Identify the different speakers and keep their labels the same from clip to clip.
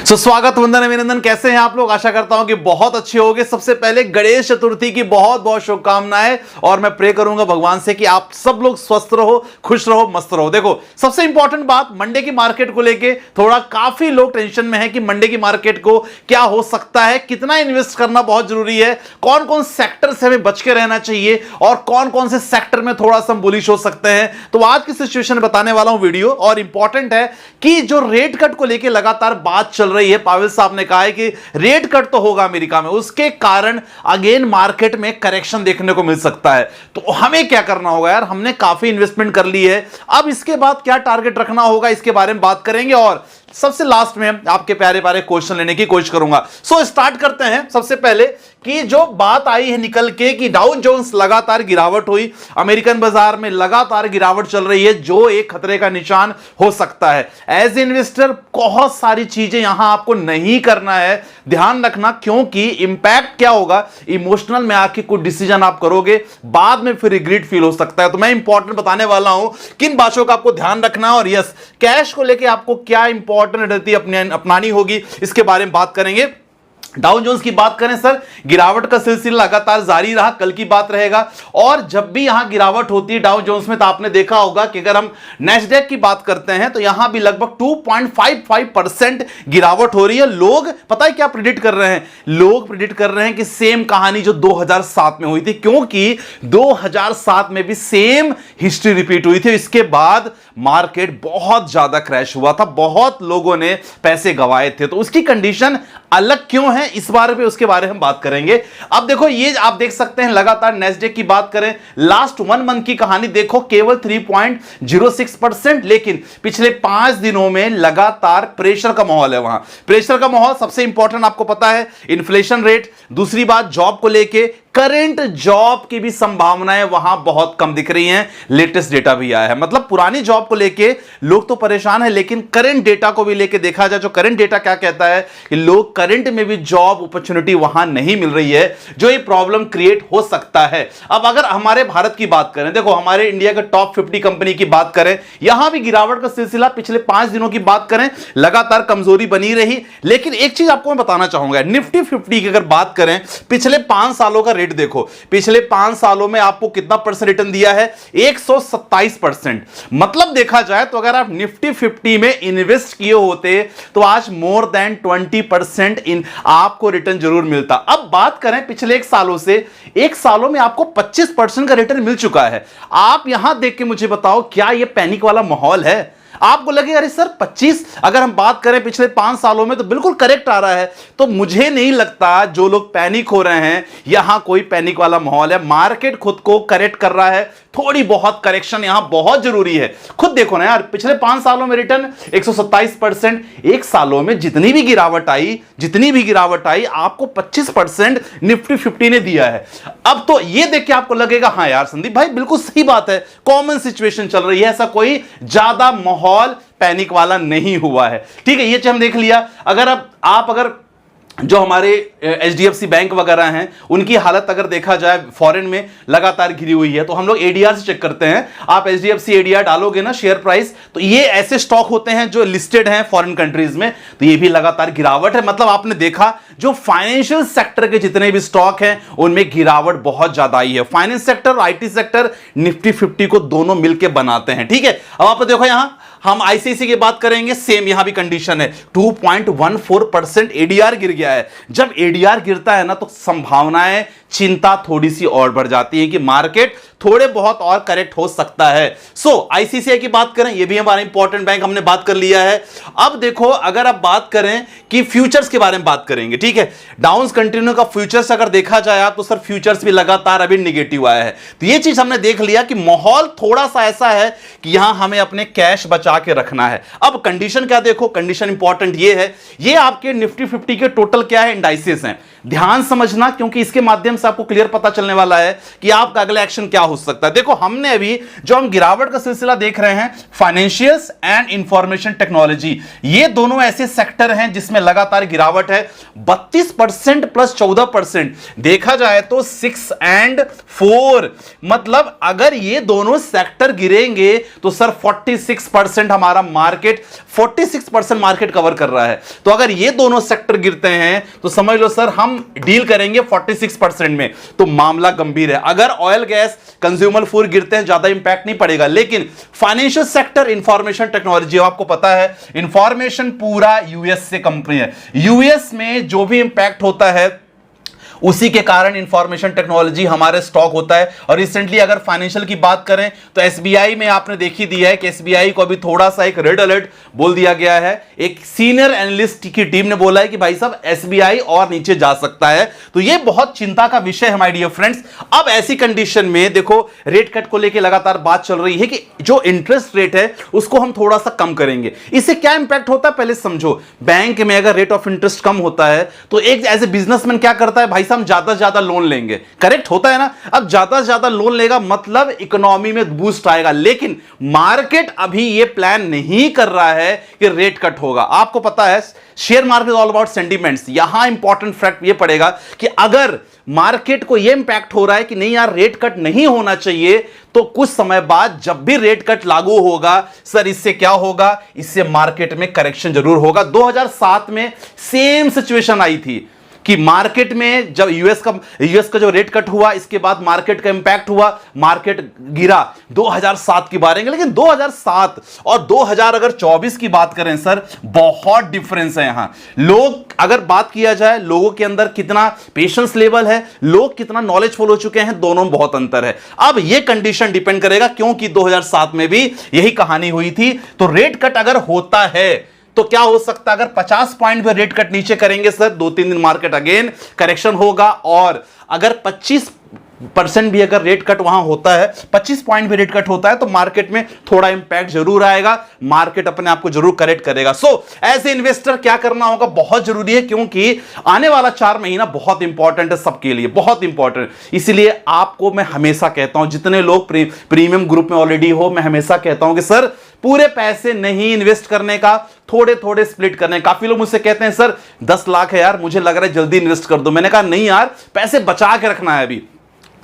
Speaker 1: स्वागत वंदन अभिनंदन, कैसे हैं आप लोग। आशा करता हूं कि बहुत अच्छे होंगे। सबसे पहले गणेश चतुर्थी की बहुत बहुत शुभकामनाएं और मैं प्रे करूंगा भगवान से कि आप सब लोग स्वस्थ रहो, खुश रहो, मस्त रहो। देखो सबसे इंपॉर्टेंट बात, मंडे की मार्केट को लेके थोड़ा काफी लोग टेंशन में है कि मंडे की मार्केट को क्या हो सकता है, कितना इन्वेस्ट करना बहुत जरूरी है, कौन कौन सेक्टर से हमें बच के रहना चाहिए और कौन कौन से सेक्टर में थोड़ा सा बुलिश हो सकते हैं। तो आज की सिचुएशन बताने वाला हूं वीडियो। और इंपॉर्टेंट है कि जो रेट कट को लेकर लगातार बात चल रही है, पावेल साहब ने कहा है कि रेट कट तो होगा अमेरिका में, उसके कारण अगेन मार्केट में करेक्शन देखने को मिल सकता है। तो हमें क्या करना होगा यार, हमने काफी इन्वेस्टमेंट कर ली है, अब इसके बाद क्या टारगेट रखना होगा इसके बारे में बात करेंगे और सबसे लास्ट में आपके प्यारे प्यारे क्वेश्चन लेने की कोशिश करूंगा। सो स्टार्ट करते हैं। सबसे पहले कि जो बात आई है निकल के कि डाउ जोन्स लगातार गिरावट हुई, अमेरिकन बाजार में लगातार गिरावट चल रही है, जो एक खतरे का निशान हो सकता है। एज इन्वेस्टर बहुत सारी चीजें यहां आपको नहीं करना है, ध्यान रखना, क्योंकि इंपैक्ट क्या होगा, इमोशनल में आके कुछ डिसीजन आप करोगे, बाद में फिर रिग्रेट फील हो सकता है। तो मैं इंपॉर्टेंट बताने वाला हूं किन बातों का आपको ध्यान रखना है और यस, कैश को लेके आपको क्या इंपॉर्टेंट रणनीति अपनानी होगी, इसके बारे में बात करेंगे। डाउ जोन्स की बात करें सर, गिरावट का सिलसिला लगातार जारी रहा, कल की बात रहेगा। और जब भी यहां गिरावट होती है डाउ जोन्स में, तो आपने देखा होगा कि अगर हम नैस्डैक की बात करते हैं तो यहां भी लगभग 2.55% गिरावट हो रही है। लोग पता है क्या प्रिडिक्ट कर रहे हैं, लोग प्रिडिक्ट कर रहे हैं कि सेम कहानी जो 2007 में हुई थी, क्योंकि 2007 में भी सेम हिस्ट्री रिपीट हुई थी। इसके बाद मार्केट बहुत ज्यादा क्रैश हुआ था, बहुत लोगों ने पैसे गंवाए थे। तो उसकी कंडीशन अलग क्यों है, इस बारे में उसके बारे में हम बात करेंगे। अब देखो ये आप देख सकते हैं, लगातार नैस्डैक की बात करें, लास्ट 1 मंथ की कहानी देखो, केवल 3.06%, लेकिन पिछले 5 दिनों में लगातार प्रेशर का माहौल है। वहां प्रेशर का माहौल, सबसे इंपॉर्टेंट आपको पता है इन्फ्लेशन रेट, दूसरी बात जॉब को लेके, करंट जॉब की भी संभावनाएं वहां बहुत कम दिख रही हैं। लेटेस्ट डेटा भी आया है, मतलब पुरानी जॉब को लेके लोग तो परेशान है, लेकिन करंट डेटा को भी लेके देखा जाए, जो करंट डेटा क्या कहता है कि लोग करंट में भी जॉब अपॉर्चुनिटी वहां नहीं मिल रही है, जो ये प्रॉब्लम क्रिएट हो सकता है। अब अगर हमारे भारत की बात करें, देखो हमारे इंडिया के टॉप 50 कंपनी की बात करें, यहां भी गिरावट का सिलसिला पिछले 5 दिनों की बात करें, लगातार कमजोरी बनी रही। लेकिन एक चीज आपको मैं बताना चाहूंगा, निफ्टी 50 की अगर बात करें, पिछले 5 सालों का रेट देखो, पिछले 5 सालों में आपको कितना परसेंट रिटर्न दिया है, 127%। मतलब देखा जाए तो अगर आप निफ्टी 50 में इन्वेस्ट किए होते तो आज मोर देन 20% इन आपको रिटर्न जरूर मिलता। अब बात करें पिछले 1 सालों से, 1 सालों में आपको 25% का रिटर्न मिल चुका है। आप यहां देख के मुझे बताओ, क्या यह पैनिक वाला माहौल है? आपको लगे अरे सर 25, अगर हम बात करें पिछले 5 सालों में तो बिल्कुल करेक्ट आ रहा है। तो मुझे नहीं लगता जो लोग पैनिक हो रहे हैं, यहां कोई पैनिक वाला माहौल है। मार्केट खुद को करेक्ट कर रहा है, थोड़ी बहुत करेक्शन यहां बहुत जरूरी है। खुद देखो ना यार, पिछले 5 सालों में रिटर्न 127%, 1 सालों में जितनी भी गिरावट आई आपको 25% निफ्टी 50 ने दिया है। अब तो ये देख के आपको लगेगा हाँ यार संदीप भाई बिल्कुल सही बात है, कॉमन सिचुएशन चल रही है, ऐसा कोई ज्यादा माहौल पैनिक वाला नहीं हुआ है। ठीक है, ये चीज हम देख लिया। अगर आप अगर जो हमारे HDFC बैंक वगैरह हैं, उनकी हालत अगर देखा जाए फॉरेन में लगातार गिरी हुई है, तो हम लोग ADR से चेक करते हैं। आप HDFC ADR डालोगे ना शेयर प्राइस, तो ये ऐसे स्टॉक होते हैं जो लिस्टेड हैं फॉरेन कंट्रीज में, तो ये भी लगातार गिरावट है। मतलब आपने देखा जो फाइनेंशियल सेक्टर के जितने भी स्टॉक हैं उनमें गिरावट बहुत ज्यादा आई है। फाइनेंस सेक्टर और IT सेक्टर निफ्टी 50 को दोनों मिलकर बनाते हैं। ठीक है, अब आप देखो यहां हम ICICI की बात करेंगे, सेम यहां भी कंडीशन है, 2.14% ADR गिर गया है। जब ADR गिरता है ना तो संभावनाएं, चिंता थोड़ी सी और बढ़ जाती है कि मार्केट थोड़े बहुत और करेक्ट हो सकता है। सो ICICI की बात करें, ये भी हमारा इंपॉर्टेंट बैंक, हमने बात कर लिया है। अब देखो अगर आप बात करें कि फ्यूचर्स के बारे में बात करेंगे, ठीक है, डाउन्स कंटिन्यू का फ्यूचर्स अगर देखा जाए तो सर फ्यूचर्स भी लगातार अभी निगेटिव आया है। तो ये चीज हमने देख लिया कि माहौल थोड़ा सा ऐसा है कि यहां हमें अपने कैश बचा के रखना है। अब कंडीशन क्या देखो, कंडीशन इंपॉर्टेंट ये है, ये आपके निफ्टी 50 के टोटल क्या है, इंडाइसेस हैं। ध्यान समझना, क्योंकि इसके माध्यम से आपको क्लियर पता चलने वाला है कि आपका अगला एक्शन क्या हो सकता है। देखो, हमने अभी जो हम गिरावट का सिलसिला देख रहे हैं, फाइनेंशियल्स एंड इंफॉर्मेशन टेक्नोलॉजी, ये दोनों ऐसे सेक्टर हैं जिसमें लगातार गिरावट है। 32% प्लस 14%, देखा जाए तो 6 और 4, मतलब अगर ये दोनों सेक्टर गिरेंगे तो सर 46% हमारा मार्केट, 46% मार्केट कवर कर रहा है। तो अगर ये दोनों सेक्टर गिरते हैं तो समझ लो सर हम डील करेंगे 46% में, तो मामला गंभीर है। अगर ऑयल गैस कंज्यूमर फूड गिरते हैं ज्यादा इंपैक्ट नहीं पड़ेगा, लेकिन फाइनेंशियल सेक्टर, इंफॉर्मेशन टेक्नोलॉजी, आपको पता है इंफॉर्मेशन पूरा यूएस से कंपनी है, यूएस में जो भी इंपैक्ट होता है उसी के कारण इंफॉर्मेशन टेक्नोलॉजी हमारे स्टॉक होता है। और रिसेंटली अगर फाइनेंशियल की बात करें तो एसबीआई में आपने देखी दी है कि एसबीआई को अभी थोड़ा सा एक रेड अलर्ट बोल दिया गया है। एक सीनियर एनालिस्ट की टीम ने बोला है कि भाई साहब एसबीआई और नीचे जा सकता है, तो यह बहुत चिंता का विषय है माय डियर फ्रेंड्स। अब ऐसी कंडीशन में देखो, रेट कट को लेकर लगातार बात चल रही है कि जो इंटरेस्ट रेट है उसको हम थोड़ा सा कम करेंगे। इससे क्या इंपैक्ट होता है पहले समझो। बैंक में अगर रेट ऑफ इंटरेस्ट कम होता है तो एक एज ए बिजनेसमैन क्या करता है, भाई हम ज्यादा से ज्यादा लोन लेंगे, करेक्ट होता है ना। अब ज्यादा से ज्यादा लोन लेगा मतलब इकोनॉमी में बूस्ट आएगा, लेकिन मार्केट अभी ये प्लान नहीं कर रहा है कि रेट कट होगा। आपको पता है share market all about sentiments. यहां इंपॉर्टेंट फैक्ट ये पड़ेगा कि अगर मार्केट को ये इंपैक्ट हो रहा है कि नहीं यार रेट कट नहीं होना चाहिए, तो कुछ समय बाद जब भी रेट कट लागू होगा सर, इससे क्या होगा, इससे मार्केट में करेक्शन जरूर होगा। 2007 में सेम सिचुएशन आई थी कि मार्केट में जब यूएस का जो रेट कट हुआ, इसके बाद मार्केट का इंपैक्ट हुआ, मार्केट गिरा। 2007 की बात है, लेकिन 2007 और 2024 की बात करें सर, बहुत डिफरेंस है। यहां लोग, अगर बात किया जाए लोगों के अंदर कितना पेशेंस लेवल है, लोग कितना नॉलेजफुल हो चुके हैं, दोनों में बहुत अंतर है। अब यह कंडीशन डिपेंड करेगा, क्योंकि 2007 में भी यही कहानी हुई थी। तो रेट कट अगर होता है तो क्या हो सकता है, अगर 50 पॉइंट पे रेट कट नीचे करेंगे सर, 2-3 दिन मार्केट अगेन करेक्शन होगा। और अगर 25% भी अगर रेट कट वहां होता है, 25 पॉइंट भी रेट कट होता है, तो मार्केट में थोड़ा इंपैक्ट जरूर आएगा, मार्केट अपने आप को जरूर करेक्ट करेगा। सो एज ए इन्वेस्टर क्या करना होगा बहुत जरूरी है, क्योंकि आने वाला 4 महीना बहुत इंपॉर्टेंट है सबके लिए, बहुत इंपॉर्टेंट। इसलिए आपको मैं हमेशा कहता हूं, जितने लोग प्रीमियम ग्रुप में ऑलरेडी हो, मैं हमेशा कहता हूं कि सर पूरे पैसे नहीं इन्वेस्ट करने का, थोड़े थोड़े स्प्लिट करने। काफी लोग मुझसे कहते हैं सर 10 लाख है यार, मुझे लग रहा है जल्दी इन्वेस्ट कर दो। मैंने कहा नहीं यार, पैसे बचा के रखना है अभी।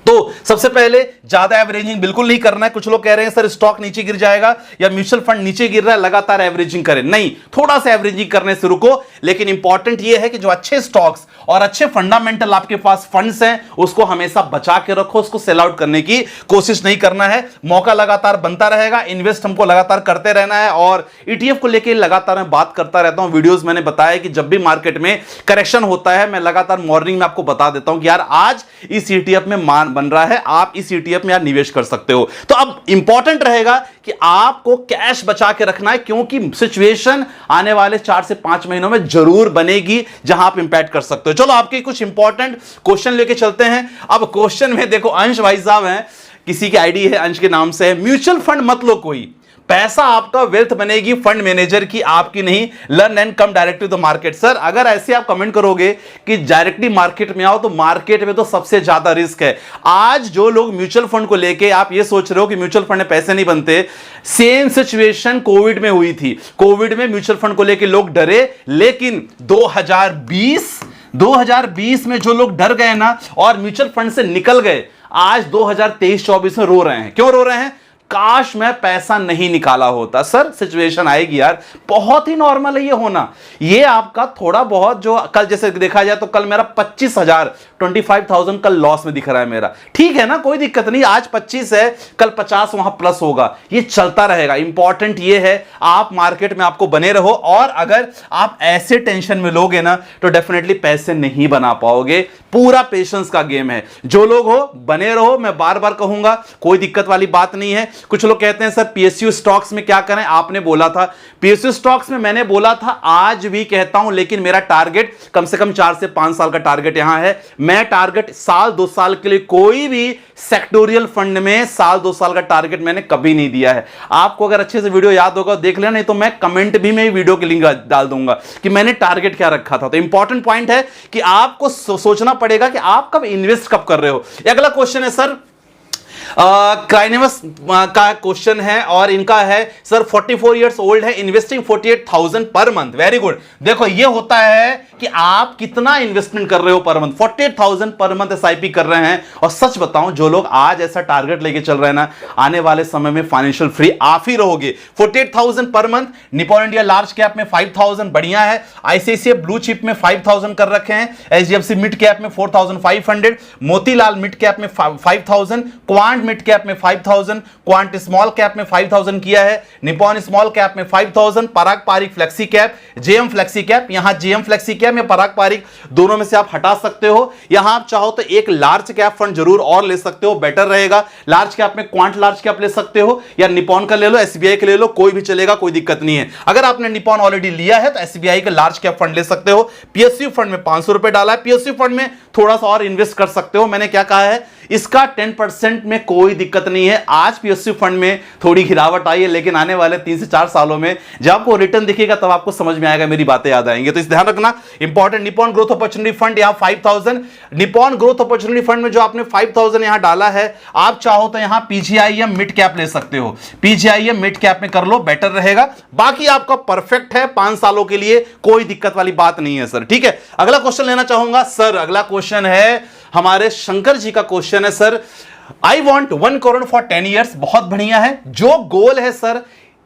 Speaker 1: तो सबसे पहले ज्यादा एवरेजिंग बिल्कुल नहीं करना है। कुछ लोग कह रहे हैं सर स्टॉक नीचे गिर जाएगा या म्यूचुअल फंड नीचे गिर रहा है, लगातार एवरेजिंग करें। नहीं, थोड़ा सा एवरेजिंग करने से रुको, लेकिन इंपॉर्टेंट यह है कि जो अच्छे स्टॉक्स और अच्छे फंडामेंटल आपके पास फंड्स हैं, उसको हमेशा बचा के रखो, उसको सेल आउट करने की कोशिश नहीं करना है। मौका लगातार बनता रहेगा, इन्वेस्ट हमको लगातार करते रहना है। और ईटीएफ को लेकर लगातार मैं बात करता रहता हूं, वीडियोस मैंने बताया कि जब भी मार्केट में करेक्शन होता है, मैं लगातार मॉर्निंग में आपको बता देता हूं कि यार आज इस ईटीएफ में मान बन रहा है, आप इस ईटीएफ में यार निवेश कर सकते हो। तो अब इंपॉर्टेंट रहेगा कि आपको कैश बचा के रखना है, क्योंकि सिचुएशन आने वाले 4 से 5 महीनों में जरूर बनेगी जहां आप इंपैक्ट कर सकते हो। चलो आपके कुछ इंपॉर्टेंट क्वेश्चन लेके चलते हैं। अब क्वेश्चन में देखो, अंश भाई साहब हैं, किसी की आईडी है अंश के नाम से, म्यूचुअल फंड मत लो कोई, पैसा आपका वेल्थ बनेगी फंड मैनेजर की, आपकी नहीं। Learn and come directly the market. Sir अगर ऐसे आप कमेंट करोगे कि डायरेक्टली मार्केट में आओ, तो मार्केट में तो सबसे ज्यादा रिस्क है। आज जो लोग म्यूचुअल फंड को लेके आप ये सोच रहे हो कि म्यूचुअल फंड में पैसे नहीं बनते, सेम सिचुएशन कोविड में हुई थी। कोविड में म्यूचुअल फंड को लेके लोग डरे, लेकिन 2020 में जो लोग डर गए ना और म्यूचुअल फंड से निकल गए, आज 2023-24 में रो रहे हैं। क्यों रो रहे हैं? काश मैं पैसा नहीं निकाला होता। सर सिचुएशन आएगी यार, बहुत ही नॉर्मल है ये होना। ये आपका थोड़ा बहुत जो कल जैसे देखा जाए तो कल मेरा 25,000 कल लॉस में दिख रहा है मेरा, ठीक है ना, कोई दिक्कत नहीं। आज 25 है, कल 50 वहां प्लस होगा, ये चलता रहेगा। इंपॉर्टेंट ये है आप मार्केट में आपको बने रहो, और अगर आप ऐसे टेंशन में लोगे ना तो डेफिनेटली पैसे नहीं बना पाओगे। पूरा पेशेंस का गेम है। जो लोग हो बने रहो, मैं बार बार कहूंगा, कोई दिक्कत वाली बात नहीं है। कुछ लोग कहते हैं सर पीएसयू स्टॉक्स में क्या करें, आपने बोला था पीएसयू स्टॉक्स में, मैंने बोला था, आज भी कहता हूं, लेकिन मेरा टारगेट कम से कम 4 से 5 साल का टारगेट यहां है। मैं टारगेट साल 2 साल के लिए कोई भी सेक्टोरियल फंड में साल 2 साल का टारगेट मैंने कभी नहीं दिया है। आपको अगर अच्छे से वीडियो याद होगा देख लेना, नहीं तो मैं कमेंट भी में वीडियो की लिंक डाल दूंगा कि मैंने टारगेट क्या रखा था। तो इंपॉर्टेंट पॉइंट है कि आपको सोचना पड़ेगा कि आप कब इन्वेस्ट कब कर रहे हो। अगला क्वेश्चन है सर क्राइनेवस का क्वेश्चन है और इनका है सर 44 इयर्स ओल्ड है, investing 48,000 per month. Very good. देखो ये होता है कि आप कितना इन्वेस्टमेंट कर रहे हो per month. 48,000 per month SIP कर रहे हैं। और सच बताऊं, जो लोग आज ऐसा टारगेट लेके चल रहे हैं ना, आने वाले समय में फाइनेंशियल फ्री आप ही रहोगे। 48,000 per month. Nippon India large cap में 5,000 बढ़िया है। आईसीआईसीआई ब्लू चिप में 5,000 कर रखे हैं। एचडीएफसी मिड कैप में 4,500, मोतीलाल मिड कैप में 5,000, क्वांट मिड कैप में 5,000, क्वांट स्मॉल कैप में 5,000 किया है। निपॉन स्मॉल कैप में 5,000, Parag Parikh flexi cap, JM flexi cap. यहां जेएम फ्लेक्सी कैप या पराग पारिक दोनों में से आप हटा सकते हो। यहां आप चाहो तो एक लार्ज कैप फंड जरूर और ले सकते हो, बेटर रहेगा। लार्ज कैप में क्वांट लार्ज कैप ले सकते हो या निपॉन का ले लो, एसबीआई का ले लो, कोई भी चलेगा, कोई दिक्कत नहीं है। अगर आपने निपॉन ऑलरेडी लिया है तो एसबीआई का लार्ज कैप फंड ले सकते हो। पीएसयू फंड में 500 रुपए डाला है, पीएसयू फंड में थोड़ा सा और इन्वेस्ट कर सकते हो। मैंने क्या कहा है, इसका 10% में कोई दिक्कत नहीं है। आज पीएसयू फंड में थोड़ी गिरावट आई है, लेकिन आने वाले 3 से 4 सालों में जब आपको रिटर्न दिखेगा तब आपको समझ में आएगा, मेरी बातें याद आएंगे। तो इस ध्यान रखना, important. Nippon growth opportunity fund यहां 5,000। निपॉन ग्रोथ अपॉर्चुनिटी फंड में जो आपने 5,000 यहां डाला है, आप चाहो तो यहां पीजीआईएम मिड कैप ले सकते हो। पीजीआईएम मिड कैप में कर लो, बेटर रहेगा। बाकी आपका परफेक्ट है 5 सालों के लिए, कोई दिक्कत वाली बात नहीं है सर। ठीक है, अगला क्वेश्चन लेना चाहूंगा सर। अगला क्वेश्चन है हमारे शंकर जी का क्वेश्चन है sir, I want 1 crore for 10 years. बहुत बढ़िया है। जो गोल है सर,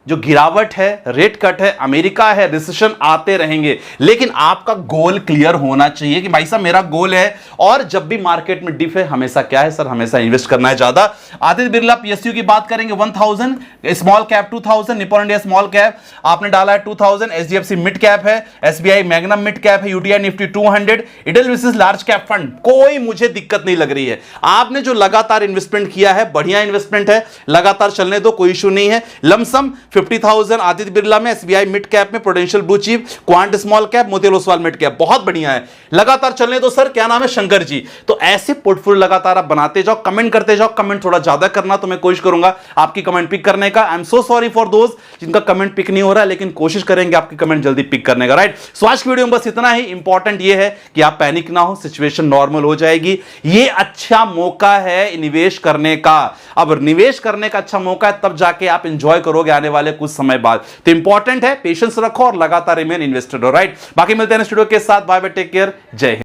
Speaker 1: जो गिरावट है, रेट कट है, अमेरिका है, रिसेशन आते रहेंगे, लेकिन आपका गोल क्लियर होना चाहिए कि भाई साहब मेरा गोल है। और जब भी मार्केट में डिप है, हमेशा क्या है सर, हमेशा इन्वेस्ट करना है ज्यादा। आदित्य बिरला पीएसयू की बात करेंगे 1,000, small cap 2,000, Nippon India small cap आपने डाला है 2,000, एचडीएफसी मिड कैप है, एसबीआई मैग्नम मिड कैप है, UTI Nifty 200, Edelweiss large cap fund. कोई मुझे दिक्कत नहीं लग रही है। आपने जो लगातार इन्वेस्टमेंट किया है, बढ़िया इन्वेस्टमेंट है, लगातार चलने दो, कोई इशू नहीं है। लमसम 50,000 आदित्य बिरला में, एसबीआई मिड कैप में, prudential blue chip, quant small cap, Motilal Oswal mid cap. बहुत बढ़िया है, लगातार चलने दो सर। क्या नाम है, शंकर जी। तो ऐसे पोर्टफोलियो लगातार आप बनाते जाओ, कमेंट करते जाओ। कमेंट थोड़ा ज्यादा करना, तो मैं कोशिश करूंगा आपकी कमेंट पिक करने का। I am so sorry for those जिनका कमेंट पिक नहीं हो रहा है, लेकिन कोशिश करेंगे आपकी कमेंट जल्दी पिक करने का। राइट, सो आज की वीडियो में बस इतना ही। इंपॉर्टेंट ये है कि आप पैनिक ना हो, सिचुएशन नॉर्मल हो जाएगी। ये अच्छा मौका है निवेश करने का। अब निवेश करने का अच्छा मौका है, तब जाके आप इंजॉय करोगे आने वाले कुछ समय बाद। तो इंपॉर्टेंट है, पेशेंस रखो और लगातार रिमेन इन्वेस्टेड हो। राइट, बाकी मिलते हैं स्टूडियो के साथ। बाय बाय, टेक केयर, जय हिंद।